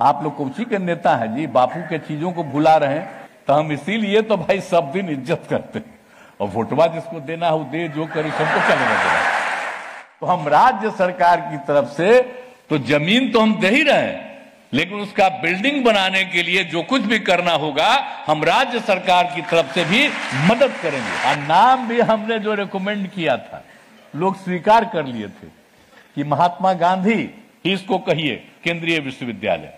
आप लोग कौची के नेता हैं जी, बापू के चीजों को भुला रहे हैं। तो हम इसीलिए तो भाई सब दिन इज्जत करते हैं, और वोटवा जिसको देना हो दे, जो करे सबको चलेगा देना। तो हम राज्य सरकार की तरफ से तो जमीन तो हम दे ही रहे हैं, लेकिन उसका बिल्डिंग बनाने के लिए जो कुछ भी करना होगा हम राज्य सरकार की तरफ से भी मदद करेंगे। और नाम भी हमने जो रिकमेंड किया था लोग स्वीकार कर लिए थे कि महात्मा गांधी ही इसको कहिए केंद्रीय विश्वविद्यालय,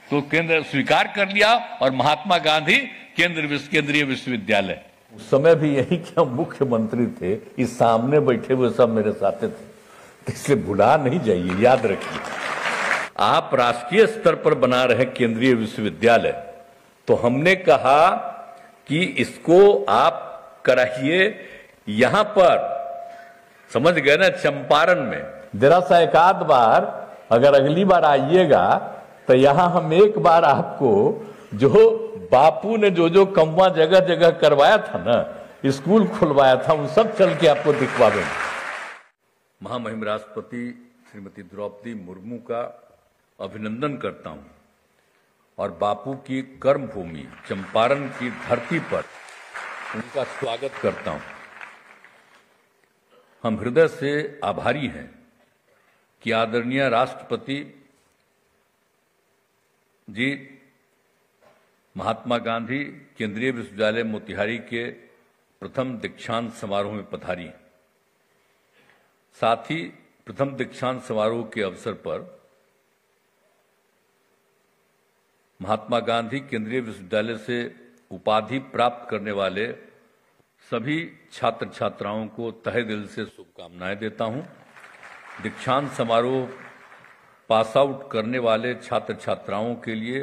तो केंद्र स्वीकार कर लिया और महात्मा गांधी केंद्रीय विश्वविद्यालय। उस समय भी यही कि हम मुख्यमंत्री थे, इस सामने बैठे हुए सब मेरे साथ थे, तो इसलिए भुला नहीं जाइए, याद रखिए। आप राष्ट्रीय स्तर पर बना रहे केंद्रीय विश्वविद्यालय, तो हमने कहा कि इसको आप कराइए यहां पर, समझ गए ना, चंपारण में। जरा सा एक आध बार अगर अगली बार आइएगा तो यहां हम एक बार आपको जो बापू ने जो कमवा जगह जगह करवाया था ना, स्कूल खुलवाया था, उन सब चल के आपको दिखवा देंगे। महामहिम राष्ट्रपति श्रीमती द्रौपदी मुर्मू का अभिनंदन करता हूं और बापू की कर्मभूमि चंपारण की धरती पर उनका स्वागत करता हूं। हम हृदय से आभारी हैं कि आदरणीय राष्ट्रपति जी महात्मा गांधी केंद्रीय विश्वविद्यालय मोतिहारी के प्रथम दीक्षांत समारोह में पधारी। साथ ही प्रथम दीक्षांत समारोह के अवसर पर महात्मा गांधी केंद्रीय विश्वविद्यालय से उपाधि प्राप्त करने वाले सभी छात्र छात्राओं को तहे दिल से शुभकामनाएं देता हूं। दीक्षांत समारोह पास आउट करने वाले छात्र छात्राओं के लिए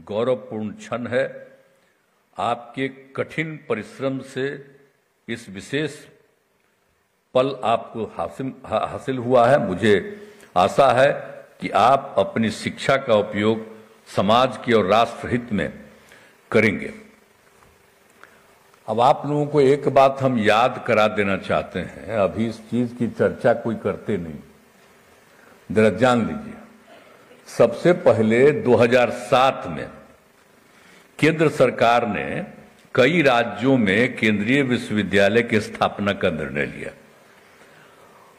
गौरवपूर्ण क्षण है। आपके कठिन परिश्रम से इस विशेष पल आपको हासिल हुआ है। मुझे आशा है कि आप अपनी शिक्षा का उपयोग समाज के और राष्ट्र हित में करेंगे। अब आप लोगों को एक बात हम याद करा देना चाहते हैं, अभी इस चीज की चर्चा कोई करते नहीं, जरा जान लीजिए। सबसे पहले 2007 में केंद्र सरकार ने कई राज्यों में केंद्रीय विश्वविद्यालय की स्थापना का निर्णय लिया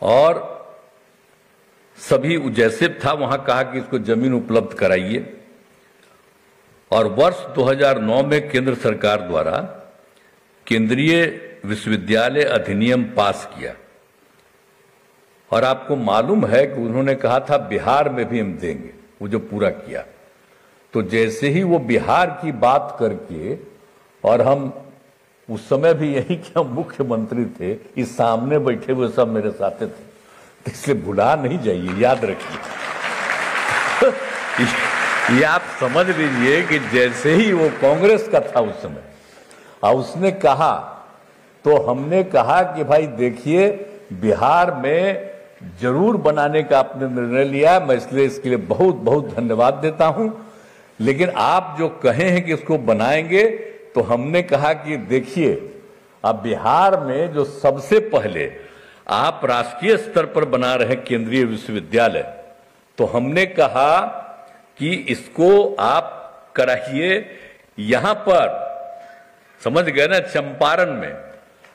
और सभी जैसे था वहां कहा कि इसको जमीन उपलब्ध कराइए। और वर्ष 2009 में केंद्र सरकार द्वारा केंद्रीय विश्वविद्यालय अधिनियम पास किया और आपको मालूम है कि उन्होंने कहा था बिहार में भी हम देंगे, वो जो पूरा किया। तो जैसे ही वो बिहार की बात करके, और हम उस समय भी यही कि हम मुख्यमंत्री थे, इस सामने बैठे हुए सब मेरे साथ थे, तो इसलिए भुला नहीं जाइए, याद रखिए। ये आप समझ लीजिए कि जैसे ही वो कांग्रेस का था उस समय और उसने कहा, तो हमने कहा कि भाई देखिए बिहार में जरूर बनाने का आपने निर्णय लिया, मैं इसलिए इसके लिए बहुत बहुत धन्यवाद देता हूं। लेकिन आप जो कहे हैं कि इसको बनाएंगे, तो हमने कहा कि देखिए अब बिहार में जो सबसे पहले आप राष्ट्रीय स्तर पर बना रहे केंद्रीय विश्वविद्यालय, तो हमने कहा कि इसको आप कराइए यहां पर, समझ गए ना, चंपारण में।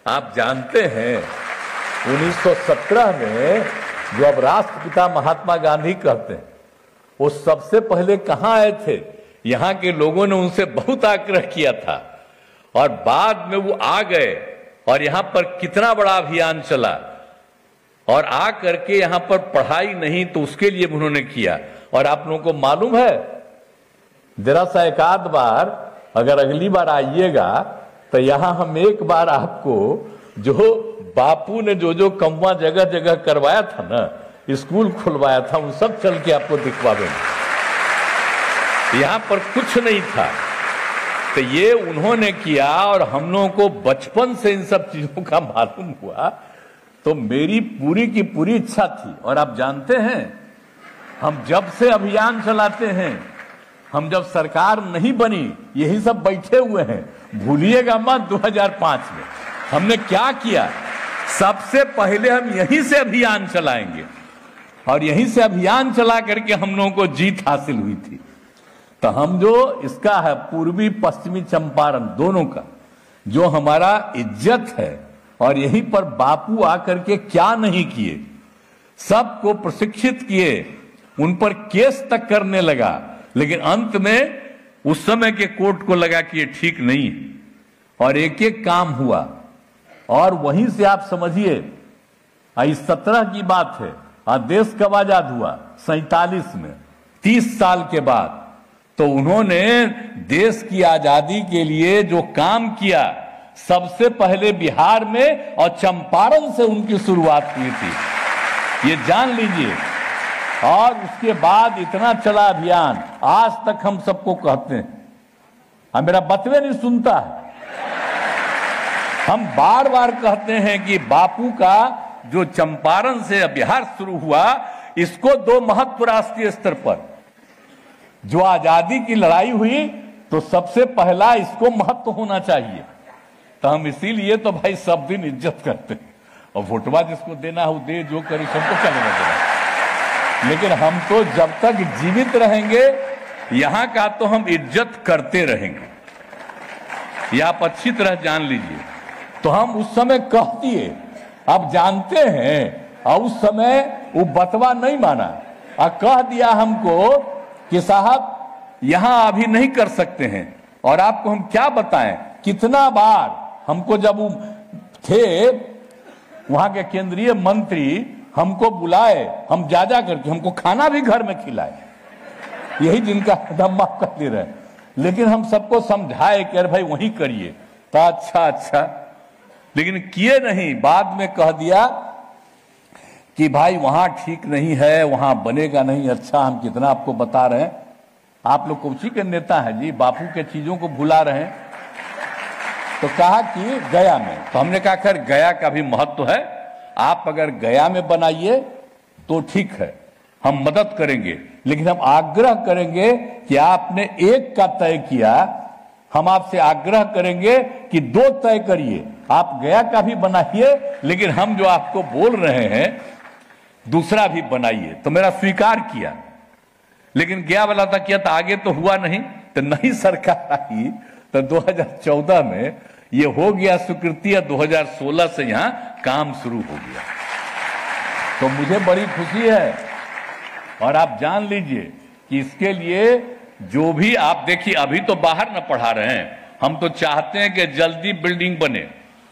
आप जानते हैं 1917 में जो अब राष्ट्रपिता महात्मा गांधी कहते हैं, वो सबसे पहले कहां आए थे? यहां के लोगों ने उनसे बहुत आग्रह किया था और बाद में वो आ गए और यहां पर कितना बड़ा अभियान चला और आ करके यहां पर पढ़ाई नहीं तो उसके लिए उन्होंने किया। और आप लोगों को मालूम है, जरा सा एक आध बार अगर अगली बार आइएगा तो यहां हम एक बार आपको जो बापू ने जो कमवा जगह जगह करवाया था ना, स्कूल खुलवाया था, उन सब चल के आपको दिखवा देंगे। यहां पर कुछ नहीं था, तो ये उन्होंने किया और हम लोगों को बचपन से इन सब चीजों का मालूम हुआ। तो मेरी पूरी की पूरी इच्छा थी। और आप जानते हैं हम जब से अभियान चलाते हैं, हम जब सरकार नहीं बनी यही सब बैठे हुए हैं, भूलिएगा मत। 2005 में हमने क्या किया, सबसे पहले हम यहीं से अभियान चलाएंगे और यहीं से अभियान चला करके हम लोगों को जीत हासिल हुई थी। तो हम जो इसका है पूर्वी पश्चिमी चंपारण दोनों का जो हमारा इज्जत है, और यहीं पर बापू आकर के क्या नहीं किए, सबको प्रशिक्षित किए, उन पर केस तक करने लगा, लेकिन अंत में उस समय के कोर्ट को लगा कि ये ठीक नहीं है और एक एक काम हुआ। और वहीं से आप समझिए 17 की बात है, देश कब आजाद हुआ? 47 में, 30 साल के बाद। तो उन्होंने देश की आजादी के लिए जो काम किया, सबसे पहले बिहार में और चंपारण से उनकी शुरुआत हुई थी, ये जान लीजिए। और उसके बाद इतना चला अभियान, आज तक हम सबको कहते हैं, मेरा बतवे नहीं सुनता है, हम बार बार कहते हैं कि बापू का जो चंपारण से बिहार शुरू हुआ, इसको दो महत्व राष्ट्रीय स्तर पर जो आजादी की लड़ाई हुई, तो सबसे पहला इसको महत्व होना चाहिए। तो हम इसीलिए तो भाई सब दिन इज्जत करते हैं, और वोटवा जिसको देना हो दे, जो करे सबको चलेगा देना। लेकिन हम तो जब तक जीवित रहेंगे यहां का तो हम इज्जत करते रहेंगे, ये आप अच्छी तरह जान लीजिए। तो हम उस समय कह दिए, आप जानते हैं, और उस समय वो बतवा नहीं माना और कह दिया हमको कि साहब यहां अभी नहीं कर सकते हैं। और आपको हम क्या बताएं, कितना बार हमको जब वो थे वहां के केंद्रीय मंत्री, हमको बुलाए, हम जा करके हमको खाना भी घर में खिलाए, यही जिनका दम माफ कर दे रहे। लेकिन हम सबको समझाए कि अरे भाई वहीं करिए, तो अच्छा, लेकिन किए नहीं। बाद में कह दिया कि भाई वहां ठीक नहीं है, वहां बनेगा नहीं। अच्छा, हम कितना आपको बता रहे हैं, आप लोग कौची के नेता हैं जी, बापू के चीजों को भुला रहे हैं। तो कहा कि गया में, तो हमने कहा खैर गया का भी महत्व है, आप अगर गया में बनाइए तो ठीक है, हम मदद करेंगे, लेकिन हम आग्रह करेंगे कि आपने एक का तय किया, हम आपसे आग्रह करेंगे कि 2 तय करिए, आप गया का भी बनाइए, लेकिन हम जो आपको बोल रहे हैं दूसरा भी बनाइए। तो मेरा स्वीकार किया, लेकिन गया वाला था किया, तो आगे तो हुआ नहीं। तो नई सरकार आई तो 2014 में ये हो गया स्वीकृति, 2016 से यहां काम शुरू हो गया। तो मुझे बड़ी खुशी है, और आप जान लीजिए कि इसके लिए जो भी आप देखिए, अभी तो बाहर न पढ़ा रहे हैं, हम तो चाहते हैं कि जल्दी बिल्डिंग बने।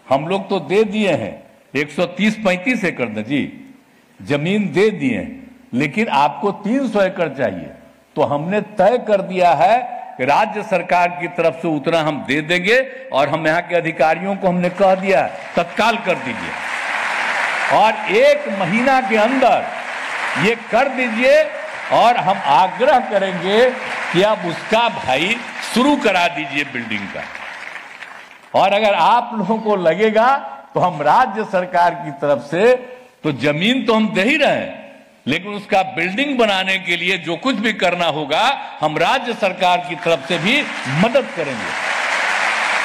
हम लोग तो दे दिए हैं 130-35 एकड़ न जी जमीन दे दिए, लेकिन आपको 300 एकड़ चाहिए। तो हमने तय कर दिया है कि राज्य सरकार की तरफ से उतना हम दे देंगे, और हम यहाँ के अधिकारियों को हमने कह दिया तत्काल कर दीजिए, और 1 महीना के अंदर ये कर दीजिए। और हम आग्रह करेंगे कि आप उसका भाई शुरू करा दीजिए बिल्डिंग का। और अगर आप लोगों को लगेगा तो हम राज्य सरकार की तरफ से तो जमीन तो हम दे ही रहे हैं, लेकिन उसका बिल्डिंग बनाने के लिए जो कुछ भी करना होगा हम राज्य सरकार की तरफ से भी मदद करेंगे,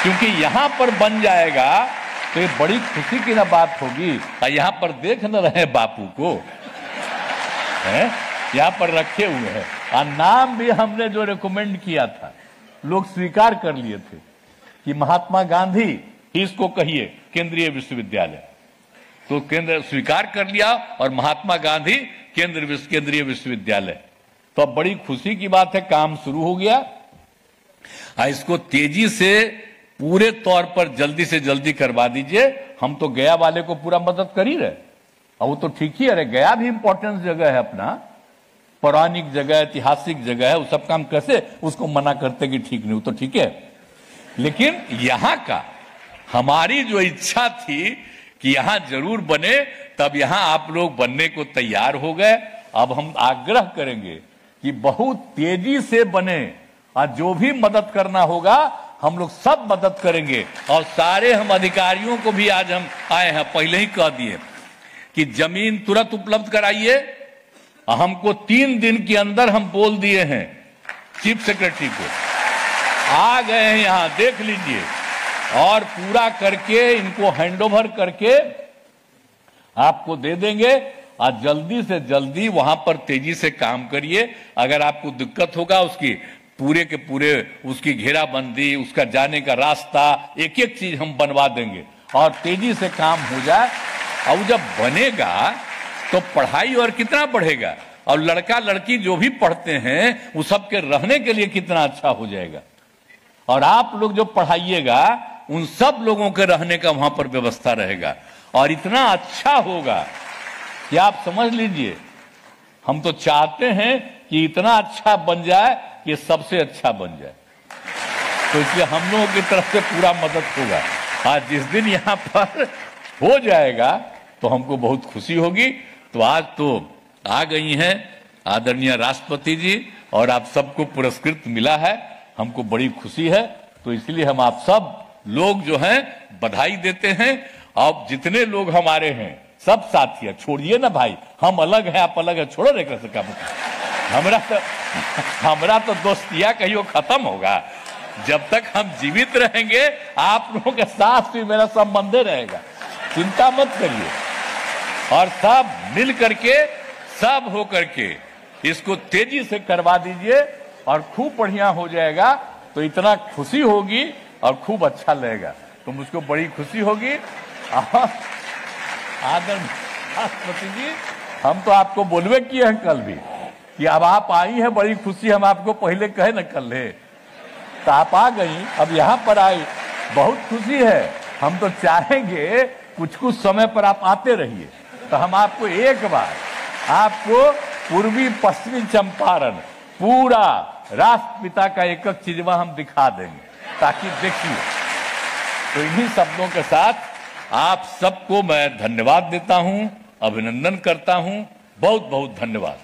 क्योंकि यहां पर बन जाएगा तो ये बड़ी खुशी की ना बात होगी। यहां पर देख न रहे बापू को, है यहां पर रखे हुए हैं, और नाम भी हमने जो रिकमेंड किया था लोग स्वीकार कर लिए थे कि महात्मा गांधी इसको कहिए केंद्रीय विश्वविद्यालय, तो केंद्र स्वीकार कर लिया, और महात्मा गांधी केंद्रीय विश्वविद्यालय। तो अब बड़ी खुशी की बात है, काम शुरू हो गया। इसको तेजी से पूरे तौर पर जल्दी से जल्दी करवा दीजिए। हम तो गया वाले को पूरा मदद कर ही रहे, और वो तो ठीक ही है, गया भी इंपॉर्टेंट जगह है, अपना पौराणिक जगह, ऐतिहासिक जगह है, वो सब काम कैसे उसको मना करते कि ठीक नहीं, वो तो ठीक है। लेकिन यहां का हमारी जो इच्छा थी कि यहां जरूर बने, तब यहां आप लोग बनने को तैयार हो गए। अब हम आग्रह करेंगे कि बहुत तेजी से बने, और जो भी मदद करना होगा हम लोग सब मदद करेंगे। और सारे हम अधिकारियों को भी आज हम आए हैं, पहले ही कह दिए कि जमीन तुरंत उपलब्ध कराइए। हमको 3 दिन के अंदर हम बोल दिए हैं चीफ सेक्रेटरी को, आ गए हैं यहां, देख लीजिए, और पूरा करके इनको हैंडओवर करके आपको दे देंगे। और जल्दी से जल्दी वहां पर तेजी से काम करिए। अगर आपको दिक्कत होगा उसकी पूरे के पूरे उसकी घेराबंदी, उसका जाने का रास्ता, एक एक चीज हम बनवा देंगे और तेजी से काम हो जाए। और जब बनेगा तो पढ़ाई और कितना बढ़ेगा, और लड़का लड़की जो भी पढ़ते हैं वो सबके रहने के लिए कितना अच्छा हो जाएगा। और आप लोग जो पढ़ाइएगा उन सब लोगों के रहने का वहां पर व्यवस्था रहेगा और इतना अच्छा होगा कि आप समझ लीजिए। हम तो चाहते हैं कि इतना अच्छा बन जाए कि सबसे अच्छा बन जाए, तो इसलिए हम लोगों की तरफ से पूरा मदद होगा। आज जिस दिन यहाँ पर हो जाएगा तो हमको बहुत खुशी होगी। तो आज तो आ गई हैं आदरणीय राष्ट्रपति जी और आप सबको पुरस्कृत मिला है, हमको बड़ी खुशी है। तो इसलिए हम आप सब लोग जो हैं बधाई देते हैं। अब जितने लोग हमारे हैं सब साथी, छोड़िए ना भाई, हम अलग हैं आप अलग है, छोड़ो रे कैसे का हमरा तो दोस्तिया कहियो खत्म होगा। जब तक हम जीवित रहेंगे आप लोगों के साथ भी मेरा संबंध रहेगा, चिंता मत करिए। और सब मिल करके सब हो करके इसको तेजी से करवा दीजिए और खूब बढ़िया हो जाएगा। तो इतना खुशी होगी और खूब अच्छा लगेगा, तो मुझको बड़ी खुशी होगी। आदरणीय राष्ट्रपति जी, हम तो आपको बोलवे किए हैं कल भी कि अब आप आई हैं, बड़ी खुशी, हम आपको पहले कहे न कल है, तो आप आ गई, अब यहाँ पर आई, बहुत खुशी है। हम तो चाहेंगे कुछ कुछ समय पर आप आते रहिए, तो हम आपको एक बार आपको पूर्वी पश्चिमी चंपारण पूरा राष्ट्रपिता का एक एक चीजवा हम दिखा देंगे, ताकि देखिए। तो इन्हीं शब्दों के साथ आप सबको मैं धन्यवाद देता हूं, अभिनंदन करता हूं। बहुत बहुत धन्यवाद।